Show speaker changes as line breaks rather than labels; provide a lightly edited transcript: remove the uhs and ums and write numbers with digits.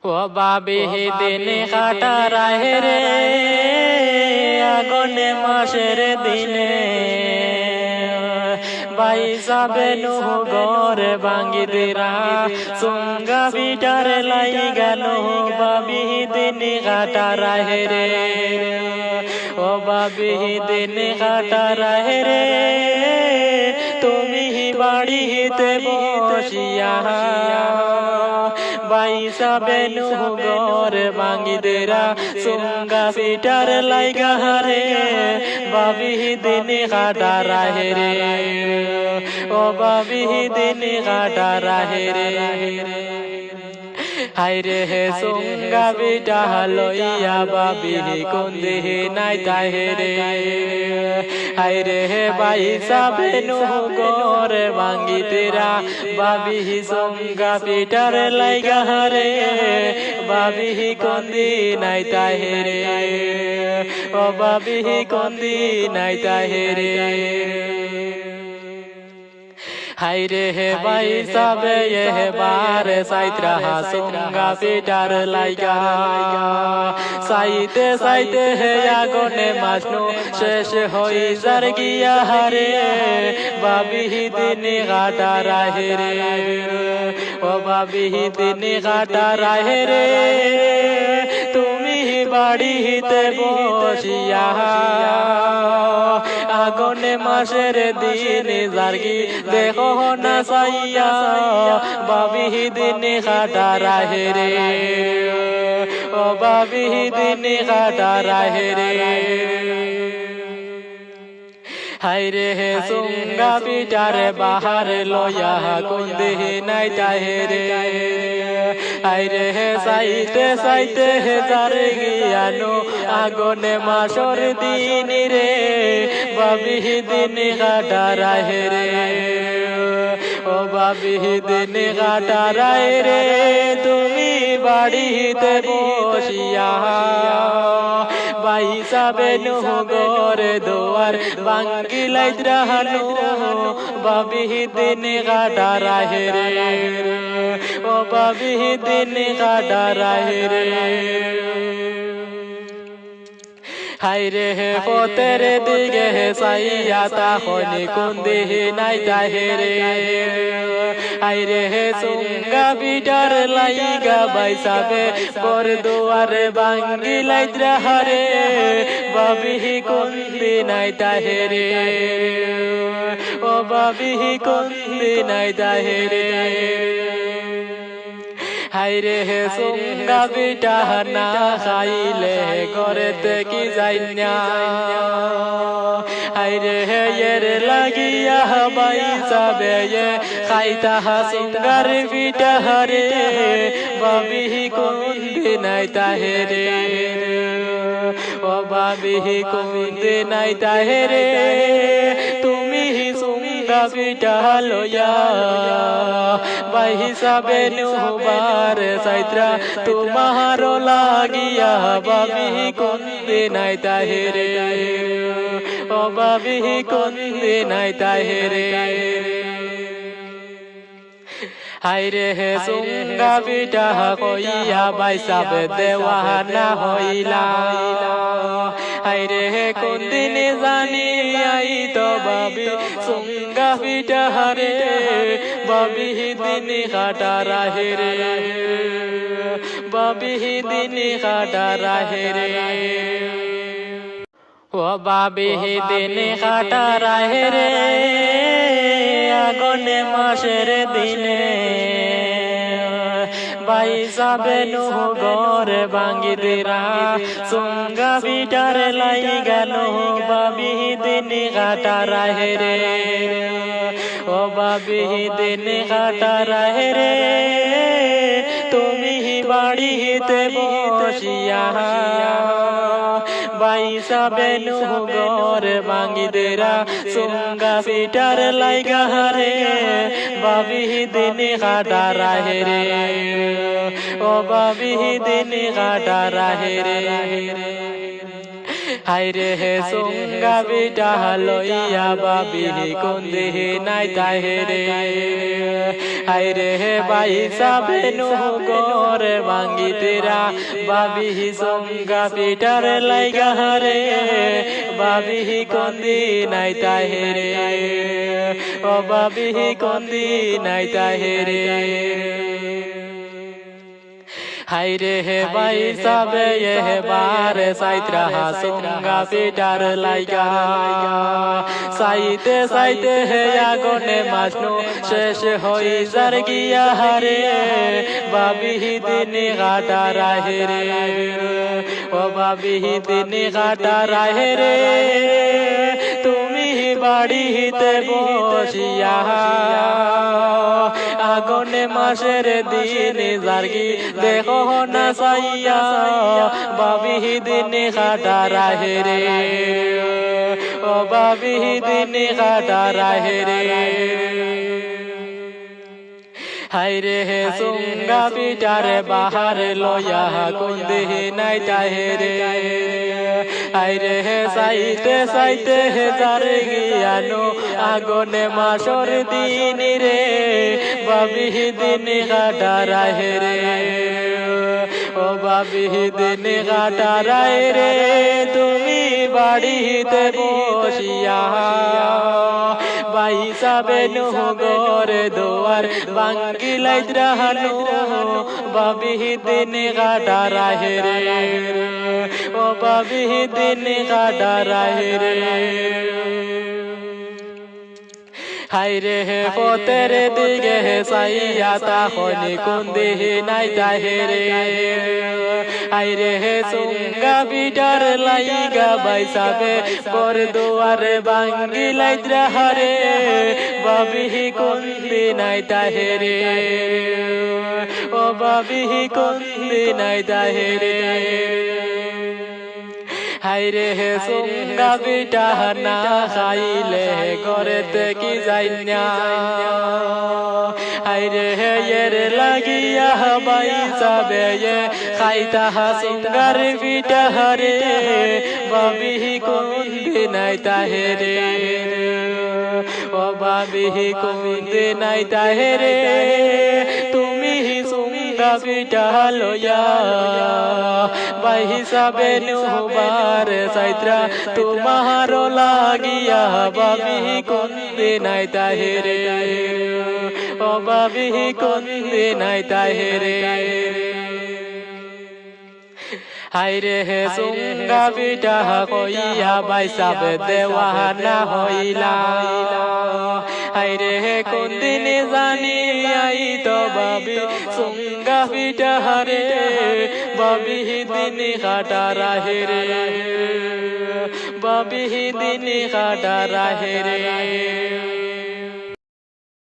ও বাবি দিন কাটা রাহে রে আগুনে মাসের দিনে বাইসাবে নুহ গরে ভাঙ্গি দিরা সুঙ্গা বিটার লাই গেল বাবি দিন কাটা রাহে রে ও বাবি দিন কাটা রাহে রে তুমি বাড়িতে বসিয়া বাইসাবে নুহ গরে ভাঙ্গি দিরা সুঙ্গা বিটার লাই গহরে বাবি দিন কাটা রাহে রে ও বাবি দিন কাটা রাহে রে হাইরে হে সুঙ্গা বিটা লইয়া বাবি কুন্দি নাই তাহে রে হাইরে হে বাইসাবে নুহ গরে ভাঙ্গি দিরা বাবি সুঙ্গা বিটার লাই গহরে বাবি কুন্দি নাই তাহে রে ও বাবি কুন্দি নাই তাহে রে হাইরে হে বাইসাবে এ বার সাইত্রা সুঙ্গা বিটার লাইগা সাইতে সাইতে হে আগুনে মাসনু শেষ হই যার গিয়া হারে বাবি দিন কাটা রাহে রে ও বাবি দিন কাটা রাহে রে তুমি বাড়িতে বসিয়া আগুনে মাসের দিন জারগি দেখো না সাইয়া বাবি দিন কাটা রাহে রে ও বাবি দিন কাটা রাহে রে হাইরে হে সুঙ্গা বিটার বাহার লয়া কুন্দি নাই তাহে রে হাইরে হে সাইতে সাইতে হে যার গিয়ানো আগুনে মাসর দিন রে বাবি দিন কাটা রাহে রে ও বাবি দিন কাটা রাহে রে তুমি বাড়িতে বসিয়া বাইসাবে নুহ গরে দোয়ার ভাঙ্গি লাইদ্রাহানু বাবি দিন কাটা রাহে রে ও বাবি দিন কাটা রাহে রে হাইরে হে পতের দিকে সাইয়া তাহনি কুন্দি নাই তাহে রে হাইরে হে সুঙ্গা বিটার লাইগা বাইসাবে বর দুয়ারে ভাঙ্গি লাইদ্রা হারে বাবি কুন্দি নাই তাহে রে ও বাবি কুন্দি নাই তাহে রে হাইরে হে সুঙ্গা বিটা না খাইলে ঘরেতে কি যাই না হাইরে হে এর লাগিয়া বাইসাবে খাইতা সুঙ্গার বিটা হারে বাবি কুন্দি নাই তাহে রে ও বাবি কুন্দি নাই তাহে রে তুমি সুঙ্গা বিটা লয়া বাইসাবে নুহবার সাইত্রা তোমার লাগিয়া বাবি কুন্দি নাই তাহে রে ও বাবি কুন্দি নাই তাহে রে হাইরে হে সুঙ্গা বিটা কইয়া বাইসাবে দেওয়ানা হইলা হাইরে হে কুন্দিন জানি আই তো বাবি সুঙ্গা বিটা হারে বাবি দিন কাটা রাহে রে বাবি দিন কাটা রাহে রে ও বাবি দিন কাটা রাহে রে আগুনে মাসের দিনে বাইসাবে নুহ গরে ভাঙ্গি দিরা সুঙ্গা বিটার লাই গেল বাবি দিন কাটা রাহে রে ও বাবি দিন কাটা রাহে রে তুমি বাড়িতে বসিয়া বাইসাবে নুহ গরে ভাঙ্গি দিরা সুঙ্গা বিটার লাই গহরে বাবি দিন কাটা রাহে রে ও বাবি দিন কাটা রাহে রে হাইরে হে সুঙ্গা বিটা লইয়া বাবি কুন্দি নাই তাহেরে হাইরে হে বাই সাবে নুগর ভাঙ্গি তেরা বাবি সুঙ্গা বিটার লাইগা রে বাবি কুন্দি নাই তাহেরে ও বাবি কুন্দি নাই তাহেরে হাইরে হে বাই সাবে এ বার সাইত্রা সুঙ্গা বিটার লাইগা সাইতে সাইতে হে আগুনে মাসনু শেষ হই যার গিয়া হারে বাবি দিনে গাটা রাহে রে ও বাবি দিনে গাটা রাহে রে তুমি বাড়িতে বসিয়া আগুনে মাসের দিন জারগি দেখো না সাইয়া বাবি দিনে কাটা রাহে রে ও বাবি দিনে কাটা রাহে রে হাইরে হে সুঙ্গা বিটার বাহার লয়া কুন্দি নাই তাহেরে হাইরে হে সাইতে সাইতে হে যার গিয়ানো আগুনে মাসর দিন রে বাবি দিনে কাটা রাহে রে ও বাবি দিনে কাটা রাহে রে তুমি বাড়িতে বসিয়া বাই সাবে নুগর দোয়ার বাঙ্গিলাই দ্রাহানু বাবি দিনে কাটা রাহে রে ও বাবি দিনে কাটা রাহে রে হাইরে হে পতের দিকে সাইয়া তাহনি কুন্দি নাই তাহেরে হাইরে হে সুঙ্গা বিটার লাইগা বাইসাবে বর দুয়ারে বাঙ্গি লাইদ্রা হারে বাবি কুন্দি নাই তাহেরে ও বাবি কুন্দি নাই তাহেরে হাইরে হে সুঙ্গা বিটা না খাইলে ঘরেতে কি যাই না হাইরে হে এর লাগিয়া বাই সাবে খাইতা সুঙ্গার বিটা হরে বাবি কুন্দি নাই তাহেরে ও বাবি কুন্দি নাই তাহেরে তুমি সুঙ্গা বিটা লয়া বাই হিসাবে নুবার সাইত্রা তোমার লাগিয়া বাবি কুন্দি নাই তাহেরে ও বাবি কুন্দি নাই তাহেরে হাইরে হে সুঙ্গা বিটা কইয়া বাইসাব দেওয়ানা হইলা হাইরে হে কুন্দিনে জানি আই তো বাবি সুঙ্গা বিটা রে বাবি দিনে কাটা রাহে রে বাবি দিনে কাটা রাহে রে